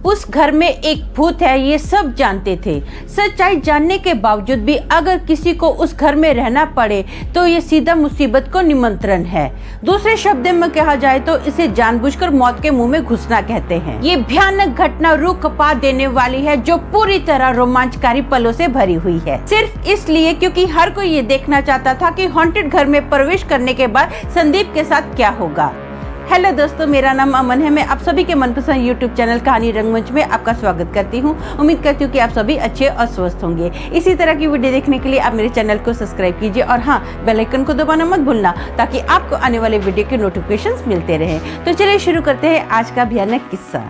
उस घर में एक भूत है, ये सब जानते थे। सच्चाई जानने के बावजूद भी अगर किसी को उस घर में रहना पड़े तो ये सीधा मुसीबत को निमंत्रण है। दूसरे शब्दों में कहा जाए तो इसे जानबूझकर मौत के मुंह में घुसना कहते हैं। ये भयानक घटना रूह कपा देने वाली है, जो पूरी तरह रोमांचकारी पलों से भरी हुई है, सिर्फ इसलिए क्योंकि हर कोई ये देखना चाहता था कि हॉन्टेड घर में प्रवेश करने के बाद संदीप के साथ क्या होगा। हेलो दोस्तों, मेरा नाम अमन है। मैं आप सभी के मनपसंद यूट्यूब चैनल कहानी रंगमंच में आपका स्वागत करती हूं। उम्मीद करती हूं कि आप सभी अच्छे और स्वस्थ होंगे। इसी तरह की वीडियो देखने के लिए आप मेरे चैनल को सब्सक्राइब कीजिए और हाँ, बेल आइकन को दबाना मत भूलना ताकि आपको आने वाले वीडियो के नोटिफिकेशंस मिलते रहें। तो चलिए शुरू करते हैं आज का भयानक किस्सा।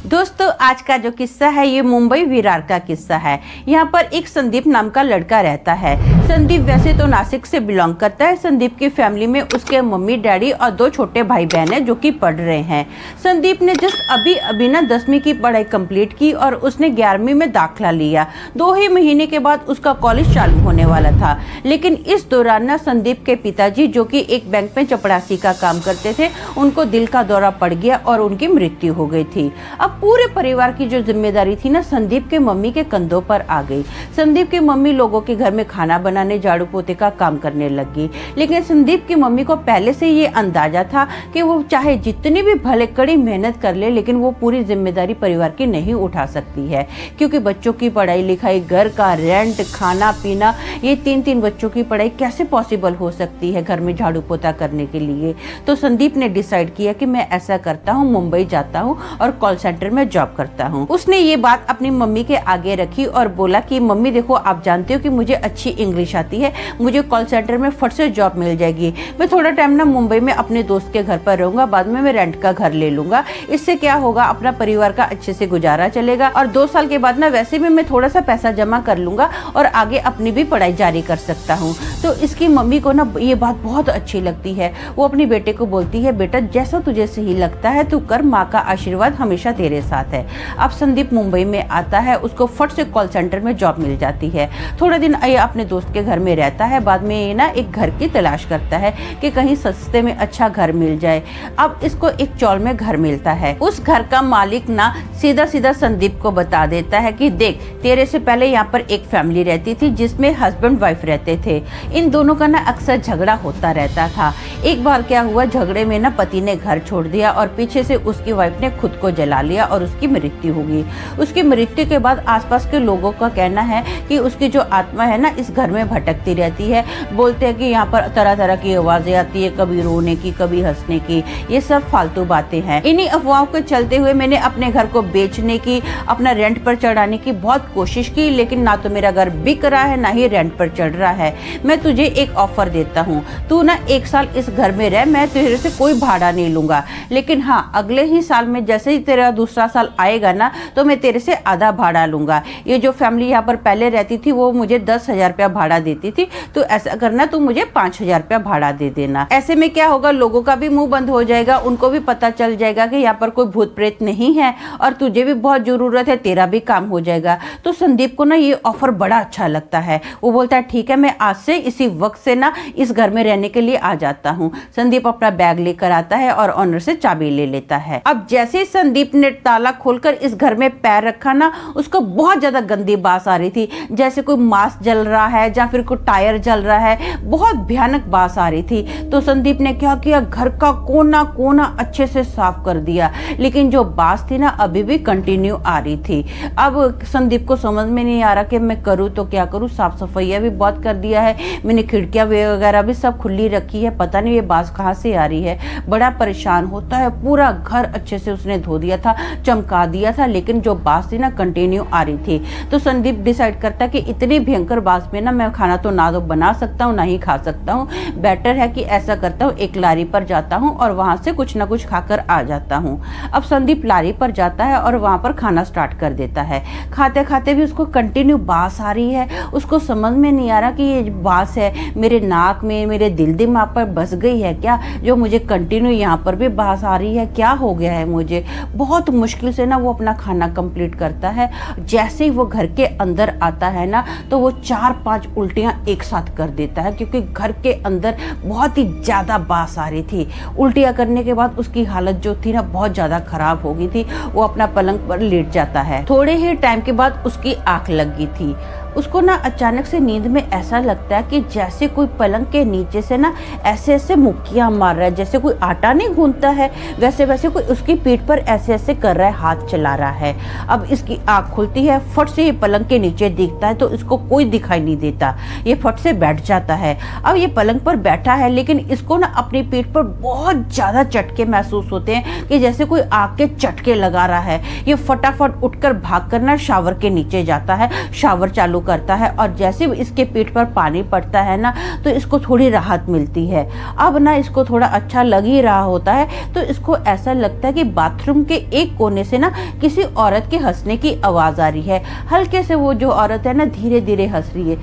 दोस्तों, आज का जो किस्सा है ये मुंबई विरार का किस्सा है। यहाँ पर एक संदीप नाम का लड़का रहता है। संदीप वैसे तो नासिक से बिलोंग करता है। संदीप की फैमिली में उसके मम्मी डैडी और 2 छोटे भाई बहन हैं जो कि पढ़ रहे हैं। संदीप ने जस्ट अभी ना 10वीं की पढ़ाई कंप्लीट की और उसने 11वीं में दाखिला लिया। 2 ही महीने के बाद उसका कॉलेज चालू होने वाला था। लेकिन इस दौरान ना संदीप के पिताजी, जो कि एक बैंक में चपरासी का काम करते थे, उनको दिल का दौरा पड़ गया और उनकी मृत्यु हो गई थी। अब पूरे परिवार की जो जिम्मेदारी थी ना संदीप के मम्मी के कंधों पर आ गई। संदीप की मम्मी लोगों के घर में खाना बनाने, झाड़ू पोते का काम करने लगी। लेकिन संदीप की मम्मी को पहले से ये अंदाजा था कि वो चाहे जितनी भी भले कड़ी मेहनत कर ले, लेकिन वो पूरी जिम्मेदारी परिवार की नहीं उठा सकती है, क्योंकि बच्चों की पढ़ाई लिखाई, घर का रेंट, खाना पीना, ये 3 बच्चों की पढ़ाई कैसे पॉसिबल हो सकती है घर में झाड़ू पोता करने के लिए। तो संदीप ने डिसाइड किया कि मैं ऐसा करता हूँ, मुंबई जाता हूँ और कॉल सेंटर में जॉब करता हूँ। उसने ये बात अपनी मम्मी के आगे रखी और बोला कि मम्मी देखो, आप जानते हो कि मुझे अच्छी इंग्लिश आती है, मुझे कॉल सेंटर में फट से जॉब मिल जाएगी। मैं थोड़ा टाइम ना मुंबई में अपने दोस्त के घर पर रहूंगा, बाद में मैं रेंट का घर ले लूंगा। इससे क्या होगा, अपना परिवार का अच्छे से गुजारा चलेगा और 2 साल के बाद ना वैसे भी मैं थोड़ा सा पैसा जमा कर लूंगा और आगे अपनी भी पढ़ाई जारी कर सकता हूँ। तो इसकी मम्मी को ना ये बात बहुत अच्छी लगती है। वो अपनी बेटे को बोलती है, बेटा जैसा तुझे सही लगता है तू कर, माँ का आशीर्वाद हमेशा तेरे साथ है। अब संदीप मुंबई में आता है, उसको फट से कॉल सेंटर में जॉब मिल जाती है। थोड़ा दिन ये अपने दोस्त के घर में रहता है, बाद में ये ना एक घर की तलाश करता है कि कहीं सस्ते में अच्छा घर मिल जाए। अब इसको एक चौल में घर मिलता है। उस घर का मालिक ना सीधा सीधा संदीप को बता देता है कि देख, तेरे से पहले यहाँ पर एक फैमिली रहती थी जिसमें हस्बैंड वाइफ रहते थे। इन दोनों का ना अक्सर झगड़ा होता रहता था। एक बार क्या हुआ, झगड़े में ना पति ने घर छोड़ दिया और पीछे से उसकी वाइफ ने खुद को जला लिया और उसकी मृत्यु होगी। उसकी मृत्यु के बाद आसपास के लोगों का कहना है कि उसकी जो आत्मा है ना इस घर में भटकती रहती है। बोलते हैं कि यहाँ पर तरह तरह की आवाजें आती है, कभी रोने की, कभी हंसने की। ये सब फालतू बातें हैं। इन्हीं अफवाहों के चलते हुए मैंने अपने घर को बेचने की, अपना रेंट पर चढ़ाने की बहुत कोशिश की, लेकिन ना तो मेरा घर बिक रहा है, ना ही रेंट पर चढ़ रहा है। मैं तुझे एक ऑफर देता हूँ, तू ना 1 साल इस घर में रह, मैं तेरे से कोई भाड़ा नहीं लूंगा। लेकिन हाँ, अगले ही साल में जैसे ही तेरा दूसरा साल आएगा ना तो मैं तेरे से आधा भाड़ा लूंगा। ये जो फैमिली यहाँ पर पहले रहती थी वो मुझे 10,000 रुपया भाड़ा देती थी, तो ऐसा करना, तू मुझे 5,000 रुपया भाड़ा दे देना। ऐसे में क्या होगा, लोगों का भी मुंह बंद हो जाएगा, उनको भी पता चल जाएगा कि यहाँ पर कोई भूत प्रेत नहीं है और तुझे भी बहुत जरूरत है, तेरा भी काम हो जाएगा। तो संदीप को ना ये ऑफर बड़ा अच्छा लगता है। वो बोलता है ठीक है, मैं आज से इसी वक्त से ना इस घर में रहने के लिए आ जाता हूँ। संदीप अपना बैग लेकर आता है और ऑनर से चाबी ले लेता है। अब जैसे ही संदीप ने ताला खोलकर इस घर में पैर रखा ना, उसको बहुत ज्यादा गंदी बास आ रही थी, जैसे कोई मांस जल रहा है या फिर कोई टायर जल रहा है। बहुत भयानक बास आ रही थी। तो संदीप ने क्या किया, घर का कोना कोना अच्छे से साफ कर दिया, लेकिन जो बास थी ना अभी भी कंटिन्यू आ रही थी। अब संदीप को समझ में नहीं आ रहा कि मैं करूँ तो क्या करूँ। साफ सफाइयाँ भी बहुत कर दिया है मैंने, खिड़कियाँ वगैरह भी सब खुली रखी है, पता नहीं ये बास कहाँ से आ रही है। बड़ा परेशान होता है। पूरा घर अच्छे से उसने धो दिया था, चमका दिया था, लेकिन जो बास थी ना कंटिन्यू आ रही थी। तो संदीप डिसाइड करता है कि इतनी भयंकर बास में ना मैं खाना तो ना तो बना सकता हूँ ना ही खा सकता हूँ। बेटर है कि ऐसा करता हूँ, एक लारी पर जाता हूँ और वहां से कुछ ना कुछ खाकर आ जाता हूँ। अब संदीप लारी पर जाता है और वहां पर खाना स्टार्ट कर देता है। खाते खाते भी उसको कंटिन्यू बास आ रही है। उसको समझ में नहीं आ रहा कि ये बास है मेरे नाक में, मेरे दिल दिमाग पर बस गई है क्या, जो मुझे कंटिन्यू यहाँ पर भी बास आ रही है। क्या हो गया है मुझे, बहुत मुश्किल से ना वो अपना खाना कंप्लीट करता है। जैसे ही वो घर के अंदर आता है ना तो वो 4-5 उल्टियां एक साथ कर देता है, क्योंकि घर के अंदर बहुत ही ज़्यादा बास आ रही थी। उल्टियां करने के बाद उसकी हालत जो थी ना बहुत ज़्यादा खराब हो गई थी। वो अपना पलंग पर लेट जाता है। थोड़े ही टाइम के बाद उसकी आँख लग गई थी। उसको ना अचानक से नींद में ऐसा लगता है कि जैसे कोई पलंग के नीचे से ना ऐसे ऐसे मुक्कियां मार रहा है, जैसे कोई आटा नहीं गूंथता है वैसे वैसे कोई उसकी पीठ पर ऐसे ऐसे कर रहा है, हाथ चला रहा है। अब इसकी आँख खुलती है, फट से ये पलंग के नीचे दिखता है तो इसको कोई दिखाई नहीं देता। ये फट से बैठ जाता है। अब ये पलंग पर बैठा है लेकिन इसको ना अपनी पीठ पर बहुत ज़्यादा चटके महसूस होते हैं कि जैसे कोई आग के चटके लगा रहा है। ये फटाफट उठकर भाग कर ना शावर के नीचे जाता है, शावर चालू करता है और जैसे इसके पीठ पर पानी पड़ता है ना तो इसको थोड़ी राहत मिलती है। अब ना इसको थोड़ा अच्छा लग ही रहा होता है तो इसको ऐसा लगता है कि बाथरूम के एक कोने से ना किसी औरत के हंसने की आवाज आ रही है। हल्के से वो जो औरत है ना धीरे धीरे हंस रही है।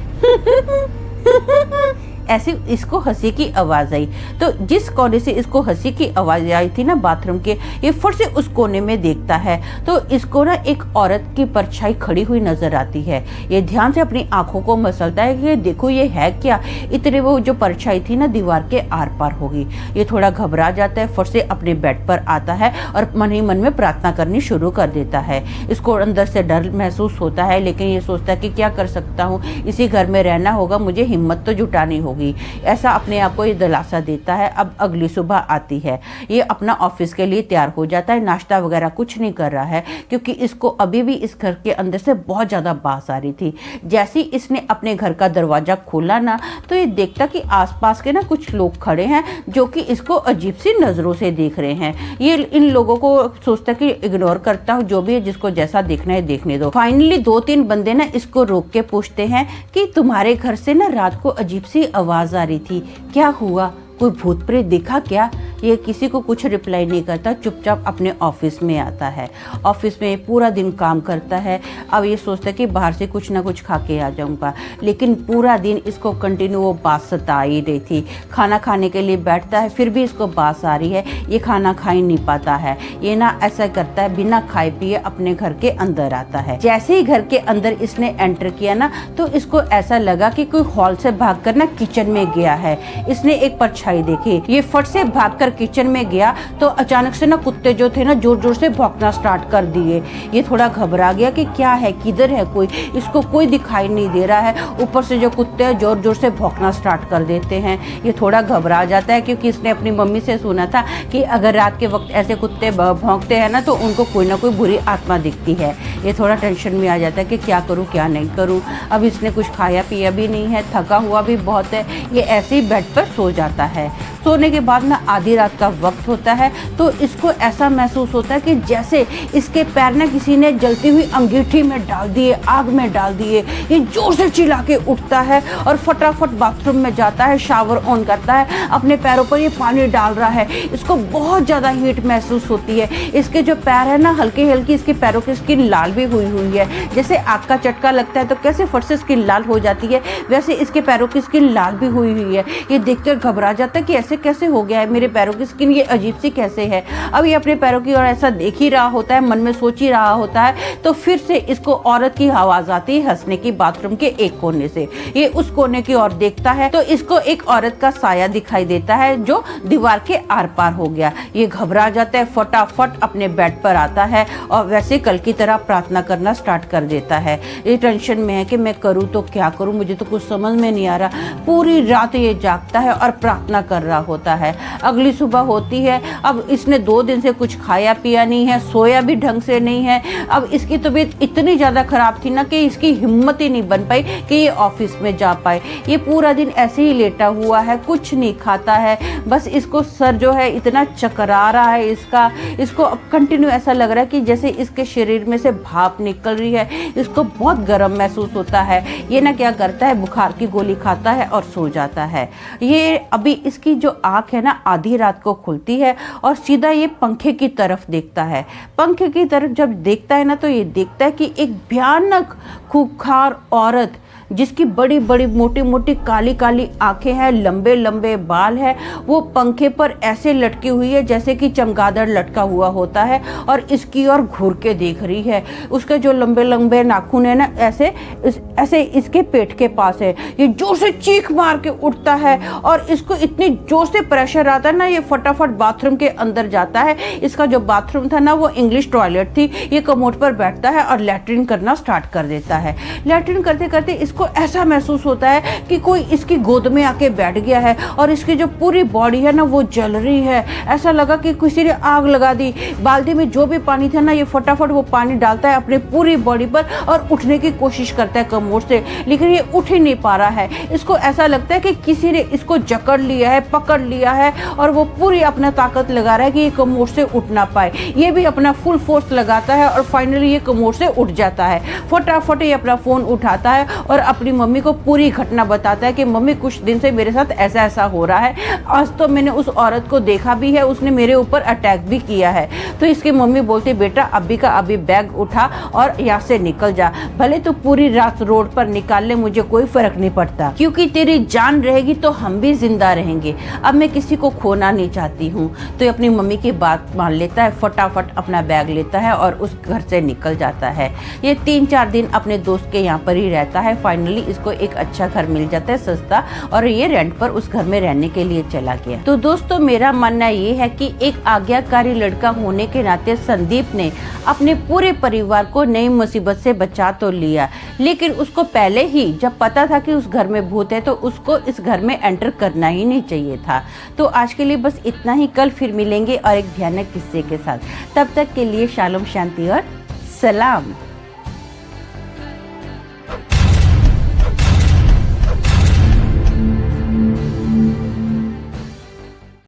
ऐसी इसको हंसी की आवाज आई। तो जिस कोने से इसको हंसी की आवाज आई थी ना बाथरूम के, ये फट से उस कोने में देखता है तो इसको ना एक औरत की परछाई खड़ी हुई नजर आती है। ये ध्यान से अपनी आंखों को मसलता है कि देखो ये है क्या। इतने वो जो परछाई थी ना दीवार के आर पार होगी। ये थोड़ा घबरा जाता है, फट से अपने बेड पर आता है और मन ही मन में प्रार्थना करनी शुरू कर देता है। इसको अंदर से डर महसूस होता है लेकिन ये सोचता है कि क्या कर सकता हूँ, इसी घर में रहना होगा, मुझे हिम्मत तो जुटानी होगी। ऐसा अपने आप को ये दिलासा देता है। अब अगली सुबह आती है। ये अपना ऑफिस के लिए तैयार हो जाता है। नाश्ता वगैरह कुछ नहीं कर रहा है क्योंकि इसको अभी भी इस घर के अंदर से बहुत ज़्यादा बास आ रही थी। जैसे ही इसने अपने घर का दरवाज़ा खोला ना तो ये देखता कि आसपास के ना कुछ लोग खड़े हैं जो कि इसको अजीब सी नज़रों से देख रहे हैं। ये इन लोगों को सोचता कि इग्नोर करता हूँ, जो भी है जिसको जैसा देखना है देखने दो। फाइनली 2-3 बंदे ना इसको रोक के पूछते हैं कि तुम्हारे घर से ना रात को अजीब सी आवाज आ रही थी, क्या हुआ, कोई भूत प्रेत दिखा क्या। ये किसी को कुछ रिप्लाई नहीं करता, चुपचाप अपने ऑफिस में आता है। ऑफिस में पूरा दिन काम करता है। अब ये सोचता है कि बाहर से कुछ ना कुछ खा के आ जाऊंगा, लेकिन पूरा दिन इसको कंटिन्यू वो बात सता ही रही थी। खाना खाने के लिए बैठता है फिर भी इसको बात आ रही है, ये खाना खा ही नहीं पाता है। ये ना ऐसा करता है बिना खाए पिए अपने घर के अंदर आता है। जैसे ही घर के अंदर इसने एंटर किया ना तो इसको ऐसा लगा कि कोई हॉल से भागकर ना किचन में गया है। इसने एक परछाई देखी, ये फट से भागकर किचन में गया तो अचानक से ना कुत्ते जो थे ना जोर जोर से भौंकना स्टार्ट कर दिए। ये थोड़ा घबरा गया कि क्या है, किधर है कोई, इसको कोई दिखाई नहीं दे रहा है। ऊपर से जो कुत्ते जोर जोर से भौंकना स्टार्ट कर देते हैं। ये थोड़ा घबरा जाता है क्योंकि इसने अपनी मम्मी से सुना था कि अगर रात के वक्त ऐसे कुत्ते भौंकते हैं ना तो उनको कोई ना कोई बुरी आत्मा दिखती है। ये थोड़ा टेंशन में आ जाता है कि क्या करूँ क्या नहीं करूँ। अब इसने कुछ खाया पिया भी नहीं है, थका हुआ भी बहुत है। ये ऐसे ही बेड पर सो जाता है। सोने के बाद ना आधी रात का वक्त होता है तो इसको ऐसा महसूस होता है कि जैसे इसके पैर ना किसी ने जलती हुई अंगीठी में डाल दिए, आग में डाल दिए। ये जोर से चिल्ला के उठता है और फटाफट बाथरूम में जाता है, शावर ऑन करता है, अपने पैरों पर ये पानी डाल रहा है। इसको बहुत ज़्यादा हीट महसूस होती है। इसके जो पैर है ना हल्की हल्की इसके पैरों की स्किन लाल भी हुई हुई है। जैसे आग का चटका लगता है तो कैसे फट से स्किन लाल हो जाती है, वैसे इसके पैरों की स्किन लाल भी हुई हुई है। ये देखकर घबरा जाता है कि ऐसे कैसे हो गया है, मेरे पैरों की स्किन ये अजीब सी कैसे है। अब ये अपने पैरों की ओर ऐसा देख ही रहा होता है, मन में सोच ही रहा होता है तो फिर से इसको औरत की आवाज आती है हंसने की बाथरूम के एक कोने से। ये उस कोने की ओर देखता है तो इसको एक औरत का साया दिखाई देता है जो दीवार के आर पार हो गया। ये घबरा जाता है, फटाफट अपने बेड पर आता है और वैसे कल की तरह प्रार्थना करना स्टार्ट कर देता है। ये टेंशन में है कि मैं करूँ तो क्या करूँ, मुझे तो कुछ समझ में नहीं आ रहा। पूरी रात ये जागता है और प्रार्थना कर रहा होता है। अगली सुबह होती है। अब इसने 2 दिन से कुछ खाया पिया नहीं है, सोया भी ढंग से नहीं है। अब इसकी तबीयत इतनी ज़्यादा खराब थी ना कि इसकी हिम्मत ही नहीं बन पाई कि ये ऑफिस में जा पाए। ये पूरा दिन ऐसे ही लेटा हुआ है, कुछ नहीं खाता है, बस इसको सर जो है इतना चकरा रहा है इसको अब कंटिन्यू ऐसा लग रहा है कि जैसे इसके शरीर में से भाप निकल रही है। इसको बहुत गर्म महसूस होता है। ये ना क्या करता है, बुखार की गोली खाता है और सो जाता है। ये अभी इसकी जो आँख है ना आधी रात को खुलती है और सीधा ये पंखे की तरफ देखता है। पंखे की तरफ जब देखता है ना तो ये देखता है कि एक भयानक खूंखार औरत जिसकी बड़ी बड़ी मोटी मोटी काली काली आंखें हैं, लंबे लंबे बाल है, वो पंखे पर ऐसे लटकी हुई है जैसे कि चमगादड़ लटका हुआ होता है और इसकी ओर घूर के देख रही है। उसके जो लंबे लंबे नाखून है ना, ऐसे इसके पेट के पास है। ये जोर से चीख मार के उठता है और इसको इतनी जोर से प्रेशर आता है ना, ये फटाफट बाथरूम के अंदर जाता है। इसका जो बाथरूम था ना, वो इंग्लिश टॉयलेट थी। ये कमोड पर बैठता है और लैट्रिन करना स्टार्ट कर देता है। लैट्रिन करते करते इसको ऐसा महसूस होता है कि कोई इसकी गोद में आके बैठ गया है और इसकी जो पूरी बॉडी है ना, वो जल रही है। ऐसा लगा कि किसी ने आग लगा दी। बाल्टी में जो भी पानी था ना, ये फटाफट वो पानी डालता है अपनी पूरी बॉडी पर और उठने की कोशिश करता है कमोड से, लेकिन ये उठ ही नहीं पा रहा है। इसको ऐसा लगता है कि किसी ने इसको जकड़ लिया है, पकड़ लिया है और वो पूरी अपना ताकत लगा रहा है कि ये कमोड से उठ ना पाए। ये भी अपना फुल फोर्स लगाता है और फाइनली ये कमोड से उठ जाता है। फटाफट ये अपना फोन उठाता है और अपनी मम्मी को पूरी घटना बताता है कि मम्मी, कुछ दिन से मेरे साथ ऐसा ऐसा हो रहा है। आज तो मैंने उस औरत को देखा भी है, उसने मेरे ऊपर अटैक भी किया है। तो इसकी मम्मी बोलती, बेटा अभी का अभी बैग उठा और यहाँ से निकल जा। भले तो पूरी रात रोड पर निकाल ले, मुझे कोई फर्क नहीं पड़ता, क्योंकि तेरी जान रहेगी तो हम भी जिंदा रहेंगे। अब मैं किसी को खोना नहीं चाहती हूँ। तो ये अपनी मम्मी की बात मान लेता है, फटाफट अपना बैग लेता है और उस घर से निकल जाता है। ये 3-4 दिन अपने दोस्त के यहाँ पर ही रहता है। फाइनली इसको एक अच्छा घर मिल जाता है, सस्ता, और ये रेंट पर उस घर में रहने के लिए चला गया। तो दोस्तों, मेरा मानना ये है कि एक आज्ञाकारी लड़का होने के नाते संदीप ने अपने पूरे परिवार को नई मुसीबत से बचा तो लिया, लेकिन उसको पहले ही जब पता था कि उस घर में भूत है तो उसको इस घर में एंटर करना ही नहीं चाहिए था। तो आज के लिए बस इतना ही। कल फिर मिलेंगे और एक भयानक किस्से के साथ। तब तक के लिए शालोम, शांति और सलाम।